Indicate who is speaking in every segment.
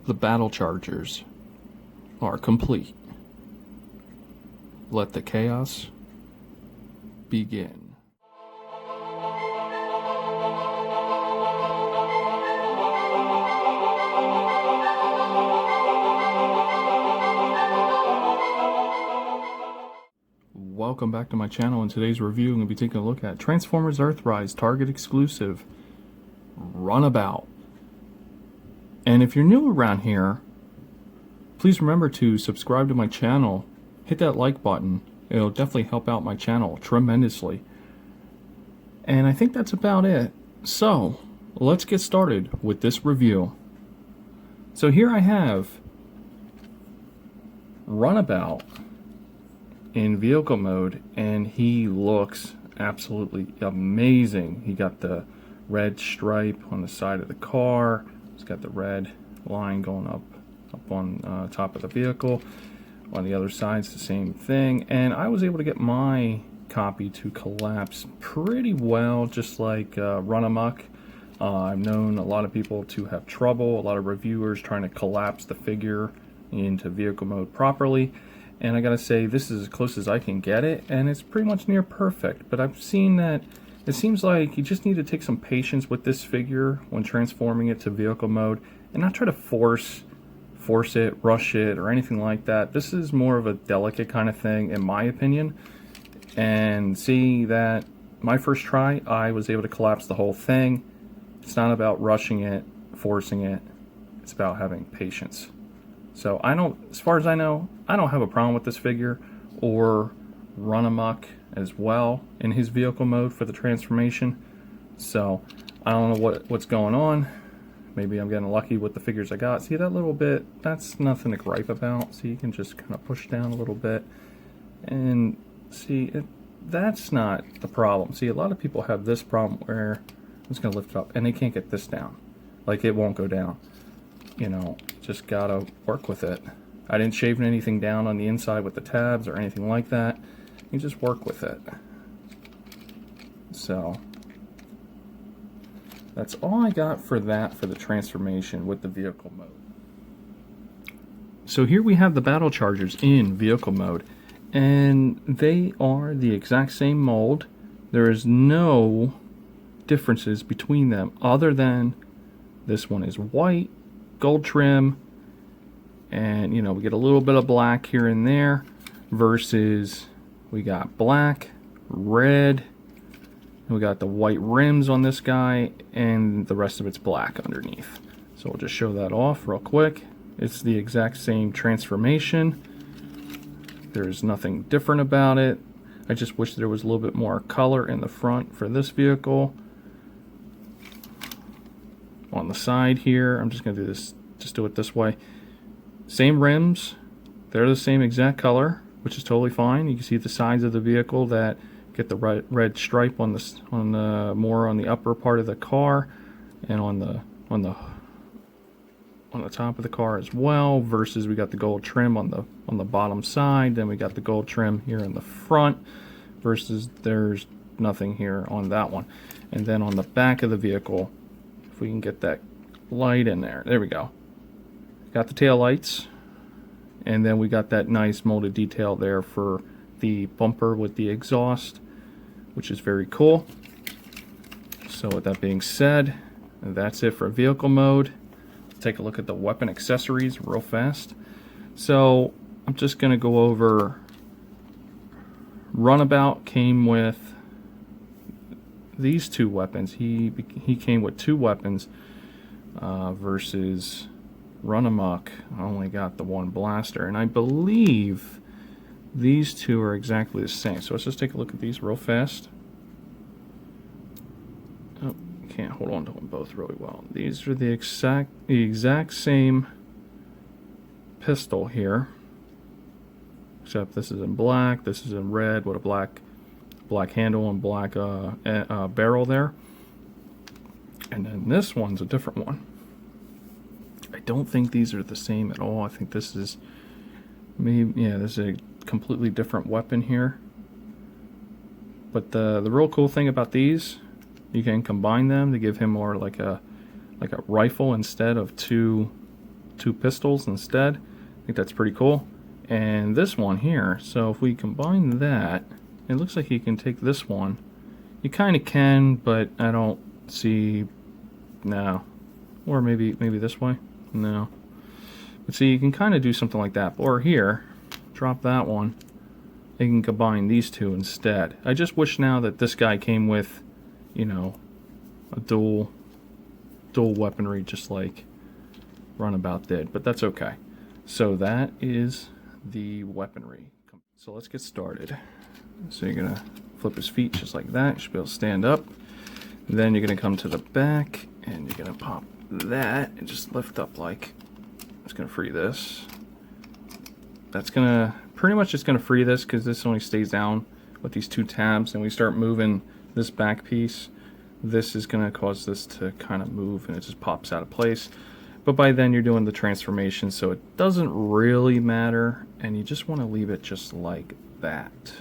Speaker 1: The battle chargers are complete. Let the chaos begin. Welcome back to my channel. In today's review, I'm going to be taking a look at Transformers Earthrise Target exclusive Runabout. And if you're new around here, please remember to subscribe to my channel. Hit that like button. It'll definitely help out my channel tremendously. And I think that's about it. So, let's get started with this review. So here I have Runabout in vehicle mode, and he looks absolutely amazing. He got the red stripe on the side of the car. He's got the red line going up on top of the vehicle. On the other side, it's the same thing. And I was able to get my copy to collapse pretty well, just like Runamuck. I've known a lot of people to have trouble, a lot of reviewers trying to collapse the figure into vehicle mode properly. And I gotta say, this is as close as I can get it, and it's pretty much near perfect. But I've seen that it seems like you just need to take some patience with this figure when transforming it to vehicle mode, and not try to force it, rush it, or anything like that. This is more of a delicate kind of thing, in my opinion. And see that my first try, I was able to collapse the whole thing. It's not about rushing it, forcing it. It's about having patience. So as far as I know, I don't have a problem with this figure or Runamuck as well in his vehicle mode for the transformation. So I don't know what's going on. Maybe I'm getting lucky with the figures I got. See that little bit? That's nothing to gripe about. So you can just kind of push down a little bit and see that's not the problem. See, a lot of people have this problem where I'm just gonna lift it up and they can't get this down. Like, it won't go down. You know, just gotta work with it. I didn't shave anything down on the inside with the tabs or anything like that. You just work with it. So that's all I got for that, for the transformation with the vehicle mode. So here we have the battle chargers in vehicle mode, and they are the exact same mold. There is no differences between them other than this one is white, gold trim, and you know, we get a little bit of black here and there, versus we got black, red, and we got the white rims on this guy, and the rest of it's black underneath. So we'll just show that off real quick. It's the exact same transformation. There's nothing different about it. I just wish there was a little bit more color in the front for this vehicle. On the side here, I'm just going to do this, just do it this way. Same rims, they're the same exact color, which is totally fine. You can see the sides of the vehicle that get the red stripe on the more on the upper part of the car, and on the top of the car as well. Versus we got the gold trim on the bottom side, then we got the gold trim here in the front. Versus there's nothing here on that one. And then on the back of the vehicle, if we can get that light in there. There we go. Got the tail lights, and then we got that nice molded detail there for the bumper with the exhaust, which is very cool. So with that being said, that's it for vehicle mode. Let's take a look at the weapon accessories real fast. So I'm just going to go over Runabout came with these two weapons. He came with two weapons, versus Runamuck only got the one blaster, and I believe these two are exactly the same. So let's just take a look at these real fast. Oh, can't hold on to them both really well. These are the exact same pistol here, except this is in black, this is in red with a black handle and black barrel there. And then this one's a different one. I don't think these are the same at all. I think this is maybe, yeah, this is a completely different weapon here. But the real cool thing about these, you can combine them to give him more like a rifle instead of two 2 pistols instead. I think that's pretty cool. And this one here, so if we combine that, it looks like you can take this one. You kind of can, but I don't see, no. Or maybe this way, no. But see, you can kind of do something like that. Or here, drop that one. You can combine these two instead. I just wish now that this guy came with, you know, a dual weaponry, just like Runabout did, but that's okay. So that is the weaponry. So let's get started. So you're gonna flip his feet just like that. You should be able to stand up. Then you're gonna come to the back and you're gonna pop that and just lift up like, it's gonna free this. That's gonna, pretty much just gonna free this because this only stays down with these 2 tabs, and we start moving this back piece. This is gonna cause this to kind of move and it just pops out of place. But by then you're doing the transformation, so it doesn't really matter, and you just want to leave it just like that.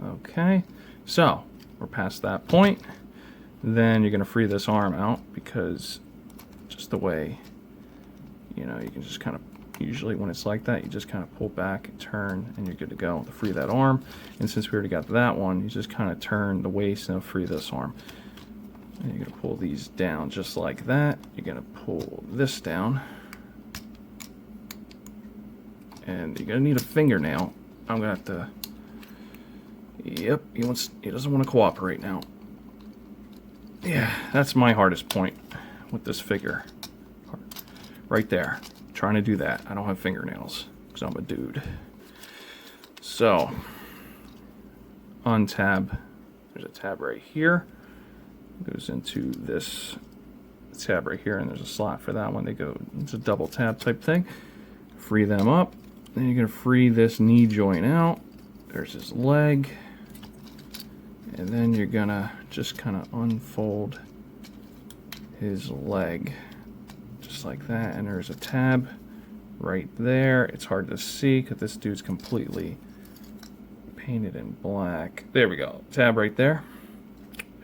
Speaker 1: Okay, so we're past that point. Then you're going to free this arm out, because just the way, you know, you can just kind of, usually when it's like that, you just kind of pull back and turn and you're good to go to free that arm. And since we already got that one, you just kind of turn the waist and free this arm. And you're going to pull these down just like that. You're going to pull this down. And you're going to need a fingernail. I'm going to have to... Yep, he doesn't want to cooperate now. Yeah, that's my hardest point with this figure. Right there. Trying to do that. I don't have fingernails because I'm a dude. So, untab. There's a tab right here. Goes into this tab right here, and there's a slot for that one. They go, it's a double tab type thing. Free them up. Then you're going to free this knee joint out. There's his leg. And then you're going to just kind of unfold his leg. Just like that. And there's a tab right there. It's hard to see because this dude's completely painted in black. There we go. Tab right there.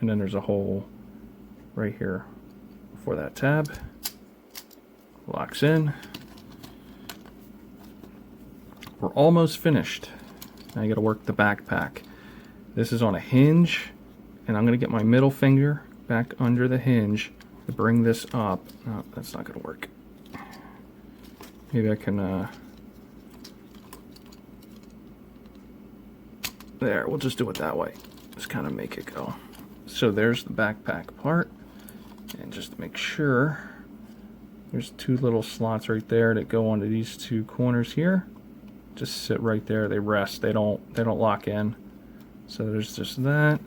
Speaker 1: And then there's a hole right here for that tab. Locks in. We're almost finished. Now you got to work the backpack. This is on a hinge, and I'm going to get my middle finger back under the hinge to bring this up. No, that's not going to work. Maybe I can, there, we'll just do it that way. Just kind of make it go. So there's the backpack part, and just to make sure, there's 2 little slots right there that go onto these 2 corners here. Just sit right there. They rest. They don't lock in. So there's just that.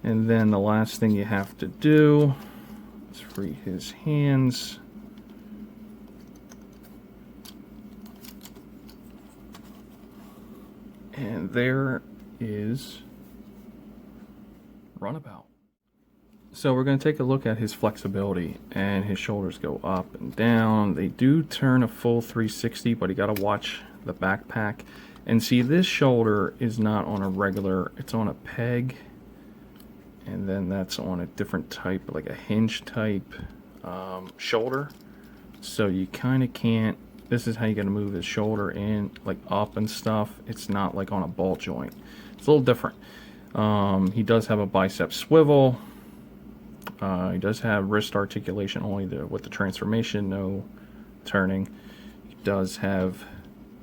Speaker 1: And then the last thing you have to do is free his hands. And there is Runabout. So we're going to take a look at his flexibility, and his shoulders go up and down. They do turn a full 360, but you got to watch the backpack. And see, this shoulder is not on a regular, it's on a peg, and then that's on a different type, like a hinge type shoulder. So you kind of can't, this is how you got to move his shoulder in, like up and stuff. It's not like on a ball joint. It's a little different. He does have a bicep swivel. He does have wrist articulation only with the transformation, no turning. He does have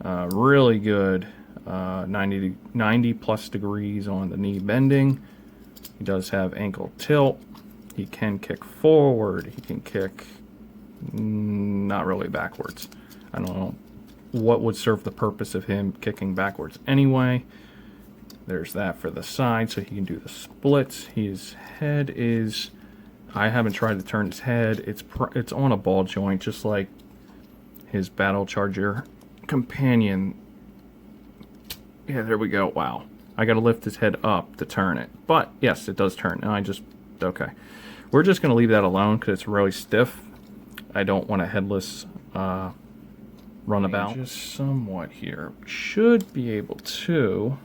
Speaker 1: really good 90 plus degrees on the knee bending. He does have ankle tilt. He can kick forward. He can kick not really backwards. I don't know what would serve the purpose of him kicking backwards anyway. There's that for the side, so he can do the splits. His head is, I haven't tried to turn his head. It's on a ball joint, just like his Battle Charger companion. Yeah, there we go. Wow. I got to lift his head up to turn it. But, yes, it does turn. And okay. We're just going to leave that alone because it's really stiff. I don't want a headless Runabout. Just somewhat here. Should be able to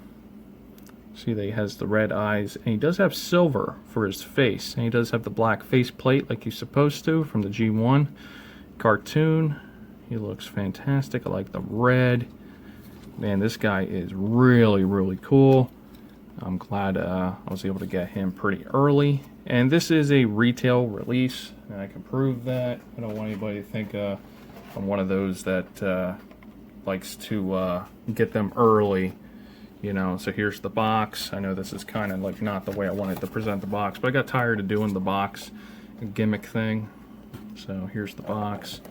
Speaker 1: see that he has the red eyes, and he does have silver for his face, and he does have the black face plate like he's supposed to from the G1. cartoon. He looks fantastic. I like the red. Man, this guy is really, really cool. I'm glad I was able to get him pretty early. And this is a retail release, and I can prove that. I don't want anybody to think I'm one of those that likes to get them early. You know, so here's the box. I know this is kind of like not the way I wanted to present the box, but I got tired of doing the box gimmick thing. So here's the box.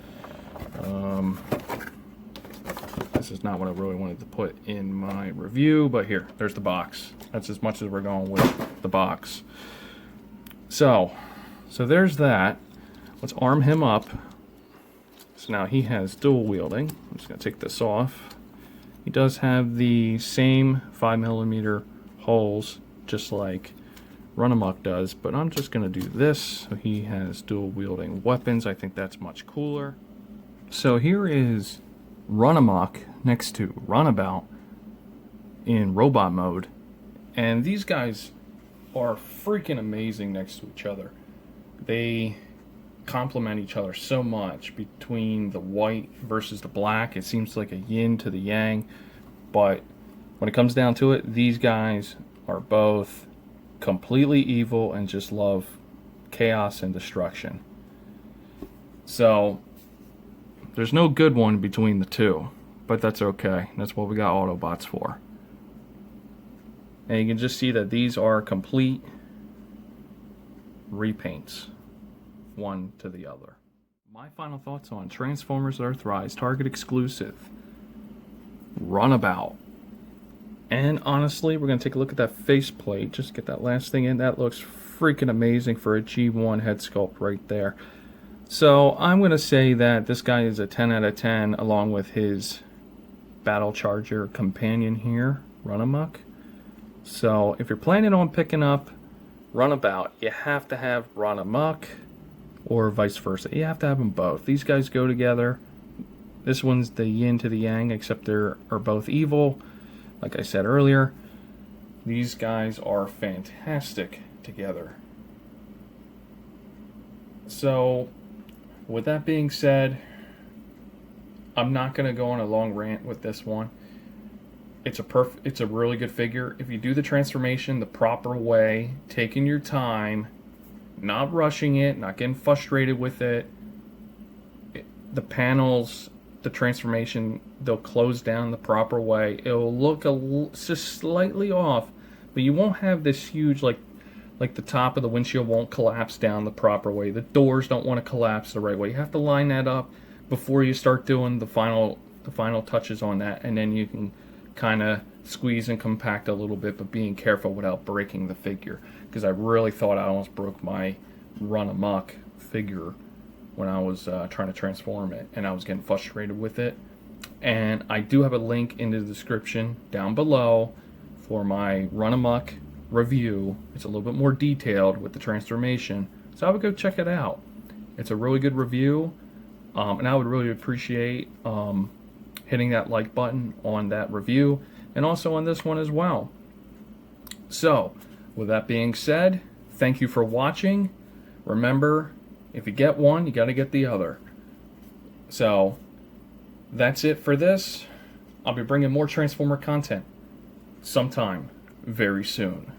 Speaker 1: This is not what I really wanted to put in my review, but here, there's the box. That's as much as we're going with the box. So there's that. Let's arm him up. So now he has dual wielding. I'm just gonna take this off. He does have the same 5mm holes, just like Runamuck does, but I'm just going to do this so he has dual wielding weapons. I think that's much cooler. So here is Runamuck next to Runabout in robot mode, and these guys are freaking amazing next to each other. They complement each other so much between the white versus the black. It seems like a yin to the yang, but when it comes down to it, these guys are both completely evil and just love chaos and destruction. So there's no good one between the two, but that's okay. That's what we got Autobots for. And you can just see that these are complete repaints, one to the other. My final thoughts on Transformers Earthrise Target exclusive Runabout. And honestly, we're going to take a look at that faceplate. Just get that last thing in. That looks freaking amazing for a G1 head sculpt right there. So I'm going to say that this guy is a 10 out of 10 along with his Battle Charger companion here, Runamuck. So if you're planning on picking up Runabout, you have to have Runamuck, or vice versa. You have to have them both. These guys go together. This one's the yin to the yang, except they are both evil. Like I said earlier, these guys are fantastic together. So with that being said, I'm not going to go on a long rant with this one. It's a really good figure. If you do the transformation the proper way, taking your time, not rushing it, not getting frustrated with it, the panels, the transformation, they'll close down the proper way. It'll look just slightly off, but you won't have this huge, like the top of the windshield won't collapse down the proper way. The doors don't want to collapse the right way. You have to line that up before you start doing the final touches on that, and then you can kind of squeeze and compact a little bit, but being careful without breaking the figure, because I really thought I almost broke my Runamuck figure when I was trying to transform it, and I was getting frustrated with it. And I do have a link in the description down below for my Runamuck review. It's a little bit more detailed with the transformation, so I would go check it out. It's a really good review, and I would really appreciate hitting that like button on that review, and also on this one as well. So with that being said, thank you for watching. Remember, if you get one, you got to get the other. So that's it for this. I'll be bringing more Transformer content sometime very soon.